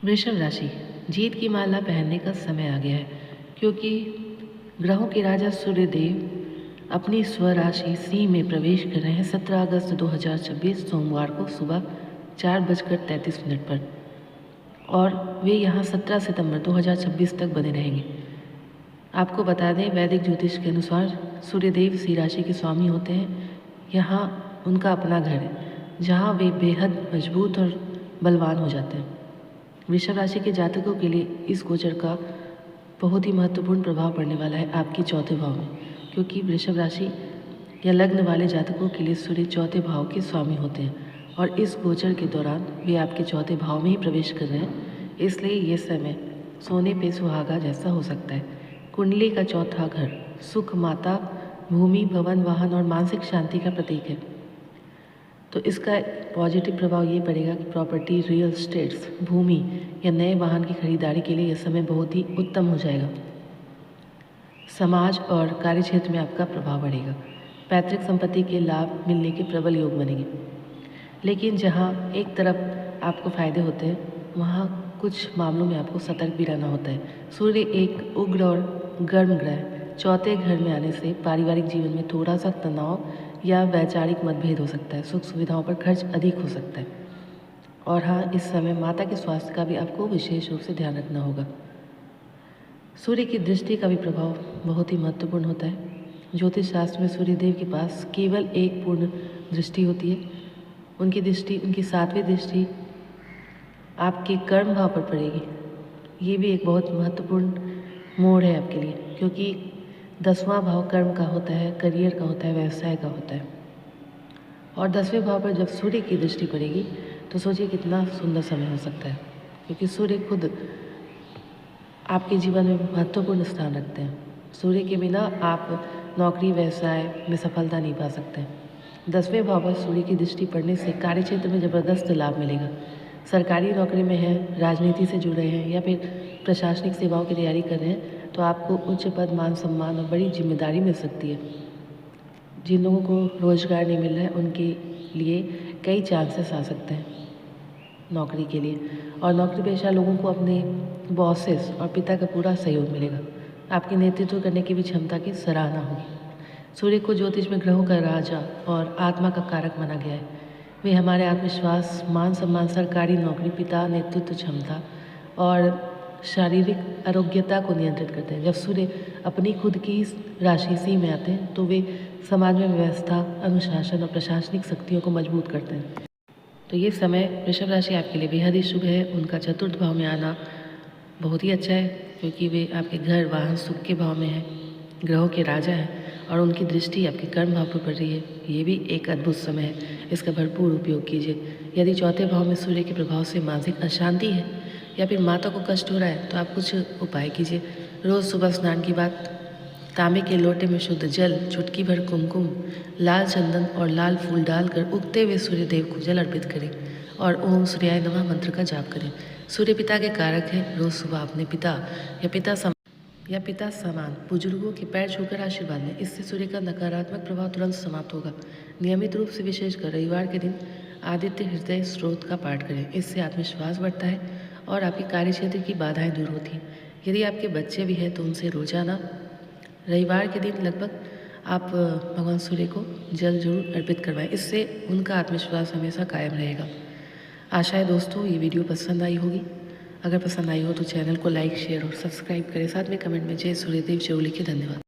वृषभ राशि, जीत की माला पहनने का समय आ गया है, क्योंकि ग्रहों के राजा सूर्यदेव अपनी स्वराशि सिंह में प्रवेश कर रहे हैं 17 अगस्त 2026 सोमवार को सुबह 4:33 पर, और वे यहाँ 17 सितंबर 2026 तक बने रहेंगे। आपको बता दें, वैदिक ज्योतिष के अनुसार सूर्यदेव सिंह राशि के स्वामी होते हैं। यहाँ उनका अपना घर है, जहाँ वे बेहद मजबूत और बलवान हो जाते हैं। वृषभ राशि के जातकों के लिए इस गोचर का बहुत ही महत्वपूर्ण प्रभाव पड़ने वाला है आपके चौथे भाव में, क्योंकि वृषभ राशि या लग्न वाले जातकों के लिए सूर्य चौथे भाव के स्वामी होते हैं, और इस गोचर के दौरान वे आपके चौथे भाव में ही प्रवेश कर रहे हैं। इसलिए ये समय सोने पे सुहागा जैसा हो सकता है। कुंडली का चौथा घर सुख, माता, भूमि, भवन, वाहन और मानसिक शांति का प्रतीक है। तो इसका पॉजिटिव प्रभाव ये पड़ेगा कि प्रॉपर्टी, रियल एस्टेट्स, भूमि या नए वाहन की खरीदारी के लिए यह समय बहुत ही उत्तम हो जाएगा। समाज और कार्य क्षेत्र में आपका प्रभाव बढ़ेगा। पैतृक संपत्ति के लाभ मिलने के प्रबल योग बनेंगे। लेकिन जहाँ एक तरफ आपको फायदे होते हैं, वहाँ कुछ मामलों में आपको सतर्क भी रहना होता है। सूर्य एक उग्र और गर्म ग्रह चौथे घर में आने से पारिवारिक जीवन में थोड़ा सा तनाव या वैचारिक मतभेद हो सकता है। सुख सुविधाओं पर खर्च अधिक हो सकता है। और हाँ, इस समय माता के स्वास्थ्य का भी आपको विशेष रूप से ध्यान रखना होगा। सूर्य की दृष्टि का भी प्रभाव बहुत ही महत्वपूर्ण होता है। ज्योतिष शास्त्र में सूर्यदेव के पास केवल एक पूर्ण दृष्टि होती है। उनकी दृष्टि, उनकी 7वीं दृष्टि आपके कर्म भाव पर पड़ेगी। ये भी एक बहुत महत्वपूर्ण मोड़ है आपके लिए, क्योंकि 10वां भाव कर्म का होता है, करियर का होता है, व्यवसाय का होता है। और 10वें भाव पर जब सूर्य की दृष्टि पड़ेगी तो सोचिए कितना सुंदर समय हो सकता है, क्योंकि सूर्य खुद आपके जीवन में महत्वपूर्ण स्थान रखते हैं। सूर्य के बिना आप नौकरी, व्यवसाय में सफलता नहीं पा सकते हैं। 10वें भाव पर सूर्य की दृष्टि पड़ने से कार्य क्षेत्र में ज़बरदस्त लाभ मिलेगा। सरकारी नौकरी में हैं, राजनीति से जुड़ रहे हैं या फिर प्रशासनिक सेवाओं की तैयारी कर रहे हैं, तो आपको उच्च पद, मान सम्मान और बड़ी जिम्मेदारी मिल सकती है। जिन लोगों को रोजगार नहीं मिल रहा है, उनके लिए कई चांसेस आ सकते हैं नौकरी के लिए। और नौकरी पेशा लोगों को अपने बॉसेस और पिता का पूरा सहयोग मिलेगा। आपके नेतृत्व करने की भी क्षमता की सराहना होगी। सूर्य को ज्योतिष में ग्रहों का राजा और आत्मा का कारक माना गया है। वे हमारे आत्मविश्वास, मान सम्मान, सरकारी नौकरी, पिता, नेतृत्व क्षमता और शारीरिक आरोग्यता को नियंत्रित करते हैं। जब सूर्य अपनी खुद की राशि सिंह में आते हैं तो वे समाज में व्यवस्था, अनुशासन और प्रशासनिक शक्तियों को मजबूत करते हैं। तो ये समय वृषभ राशि आपके लिए बेहद ही शुभ है। उनका चतुर्थ भाव में आना बहुत ही अच्छा है, क्योंकि वे आपके घर, वाहन, सुख के भाव में हैं, ग्रहों के राजा हैं, और उनकी दृष्टि आपके कर्म भाव पर पड़ रही है। ये भी एक अद्भुत समय है, इसका भरपूर उपयोग कीजिए। यदि चौथे भाव में सूर्य के प्रभाव से मानसिक अशांति है या फिर माता को कष्ट हो रहा है, तो आप कुछ उपाय कीजिए। रोज़ सुबह स्नान के बाद तांबे के लोटे में शुद्ध जल, चुटकी भर कुमकुम, लाल चंदन और लाल फूल डालकर उगते हुए सूर्य देव को जल अर्पित करें और ओम सूर्याय नमः मंत्र का जाप करें। सूर्य पिता के कारक हैं। रोज़ सुबह अपने पिता या पिता समान बुजुर्गों के पैर छूकर आशीर्वाद लें। इससे सूर्य का नकारात्मक प्रभाव तुरंत समाप्त होगा। नियमित रूप से, विशेषकर रविवार के दिन, आदित्य हृदय स्त्रोत का पाठ करें। इससे आत्मविश्वास बढ़ता है और आपके कार्य क्षेत्र की बाधाएं दूर होती हैं। यदि आपके बच्चे भी हैं तो उनसे रोजाना रविवार के दिन लगभग आप भगवान सूर्य को जल जरूर अर्पित करवाएं। इससे उनका आत्मविश्वास हमेशा कायम रहेगा। आशा है दोस्तों ये वीडियो पसंद आई होगी। अगर पसंद आई हो तो चैनल को लाइक, शेयर और सब्सक्राइब करें। साथ में कमेंट में जय सूर्यदेव जरूर लिखें। धन्यवाद।